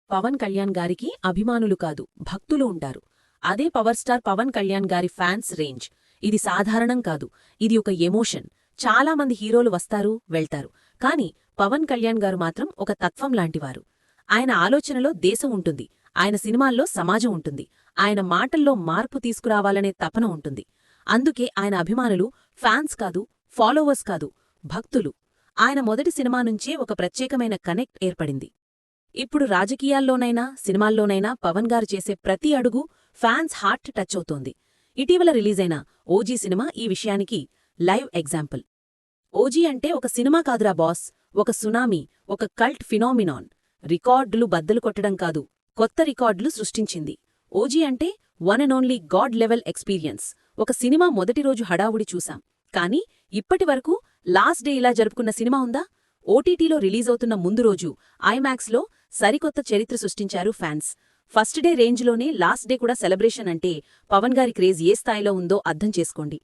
పవన్ కళ్యాణ్ గారికి అభిమానులు కాదు భక్తులు ఉంటారు. అదే పవర్ స్టార్ పవన్ కళ్యాణ్ గారి ఫ్యాన్స్ రేంజ్. ఇది సాధారణం కాదు, ఇది ఒక ఎమోషన్. చాలా మంది హీరోలు వస్తారు వెళ్తారు, కాని పవన్ కళ్యాణ్ గారు మాత్రం ఒక తత్వం లాంటివారు. ఆయన ఆలోచనలో దేశం ఉంటుంది, ఆయన సినిమాల్లో సమాజం ఉంటుంది, ఆయన మాటల్లో మార్పు తీసుకురావాలనే తపన ఉంటుంది. అందుకే ఆయన అభిమానులు ఫ్యాన్స్ కాదు, ఫాలోవర్స్ కాదు, భక్తులు. ఆయన మొదటి సినిమా నుంచే ఒక ప్రత్యేకమైన కనెక్ట్ ఏర్పడింది. ఇప్పుడు రాజకీయాల్లోనైనా సినిమాల్లోనైనా పవన్ గారు చేసే ప్రతి అడుగు ఫ్యాన్స్ హార్ట్ టచ్ అవుతోంది. ఇటీవల రిలీజైన ఓజీ సినిమా ఈ విషయానికి లైవ్ ఎగ్జాంపుల్. ఓజీ అంటే ఒక సినిమా కాదురా బాస్, ఒక సునామీ, ఒక కల్ట్ ఫినామినాన్. రికార్డులు బద్దలు కొట్టడం కాదు, కొత్త రికార్డులు సృష్టించింది. ఓజీ అంటే one and only God level experience. ఒక సినిమా మొదటి రోజు హడావుడి చూసాం, కానీ ఇప్పటివరకు లాస్ట్ డే ఇలా జరుపుకున్న సినిమా ఉందా? ఓటీటీలో రిలీజవుతున్న ముందు రోజు ఐమాక్స్లో సరికొత్త చరిత్ర సృష్టించారు ఫ్యాన్స్. ఫస్ట్ డే రేంజ్లోనే లాస్ట్ డే కూడా సెలబ్రేషన్ అంటే పవన్ గారి క్రేజ్ ఏ స్థాయిలో ఉందో అర్థం చేసుకోండి.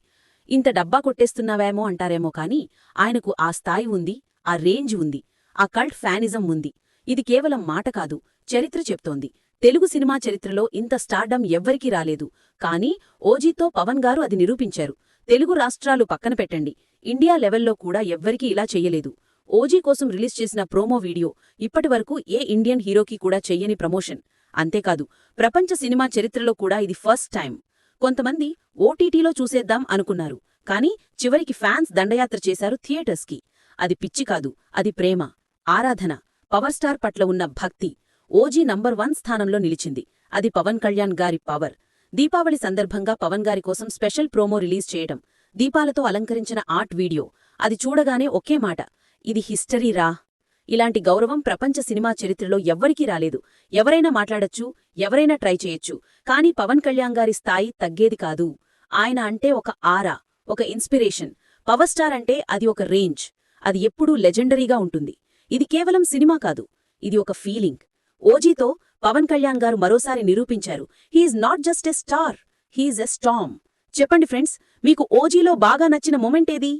ఇంత డబ్బా కొట్టేస్తున్నావేమో అంటారేమో కానీ ఆయనకు ఆ స్థాయి ఉంది, ఆ రేంజ్ ఉంది, ఆ కల్ట్ ఫ్యానిజం ఉంది. ఇది కేవలం మాట కాదు, చరిత్ర చెప్తోంది. తెలుగు సినిమా చరిత్రలో ఇంత స్టార్డమ్ ఎవ్వరికీ రాలేదు, కానీ ఓజీతో పవన్ గారు అది నిరూపించారు. తెలుగు రాష్ట్రాలు పక్కన పెట్టండి, ఇండియా లెవెల్లో కూడా ఎవ్వరికీ ఇలా చెయ్యలేదు. ఓజీ కోసం రిలీజ్ చేసిన ప్రోమో వీడియో ఇప్పటివరకు ఏ ఇండియన్ హీరోకి కూడా చెయ్యని ప్రమోషన్. అంతేకాదు, ప్రపంచ సినిమా చరిత్రలో కూడా ఇది ఫస్ట్ టైం. కొంతమంది ఓటీటీలో చూసేద్దాం అనుకున్నారు, కానీ చివరికి ఫ్యాన్స్ దండయాత్ర చేశారు థియేటర్స్కి. అది పిచ్చి కాదు, అది ప్రేమ, ఆరాధన, పవర్ స్టార్ పట్ల ఉన్న భక్తి. ఓజీ నంబర్ 1 స్థానంలో నిలిచింది. అది పవన్ కళ్యాణ్ గారి పవర్. దీపావళి సందర్భంగా పవన్ గారి కోసం స్పెషల్ ప్రోమో రిలీజ్ చేయడం, దీపాలతో అలంకరించిన ఆర్ట్ వీడియో, అది చూడగానే ఒకే మాట, ఇది హిస్టరీ రా. ఇలాంటి గౌరవం ప్రపంచ సినిమా చరిత్రలో ఎవ్వరికీ రాలేదు. ఎవరైనా మాట్లాడొచ్చు, ఎవరైనా ట్రై చేయొచ్చు, కానీ పవన్ కళ్యాణ్ గారి స్థాయి తగ్గేది కాదు. ఆయన అంటే ఒక ఆరా, ఒక ఇన్స్పిరేషన్. పవర్ స్టార్ అంటే అది ఒక రేంజ్, అది ఎప్పుడూ లెజెండరీగా ఉంటుంది. ఇది కేవలం సినిమా కాదు, ఇది ఒక ఫీలింగ్. ఓజీతో పవన్ కళ్యాణ్ గారు మరోసారి నిరూపించారు, he's not just a star, he's a storm. చెప్పండి ఫ్రెండ్స్, మీకు ఓజీలో బాగా నచ్చిన మొమెంట్ ఏది?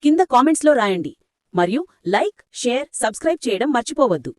కింద కామెంట్స్లో రాయండి. మరియు లైక్, షేర్, సబ్స్క్రైబ్ చేయడం మర్చిపోవద్దు.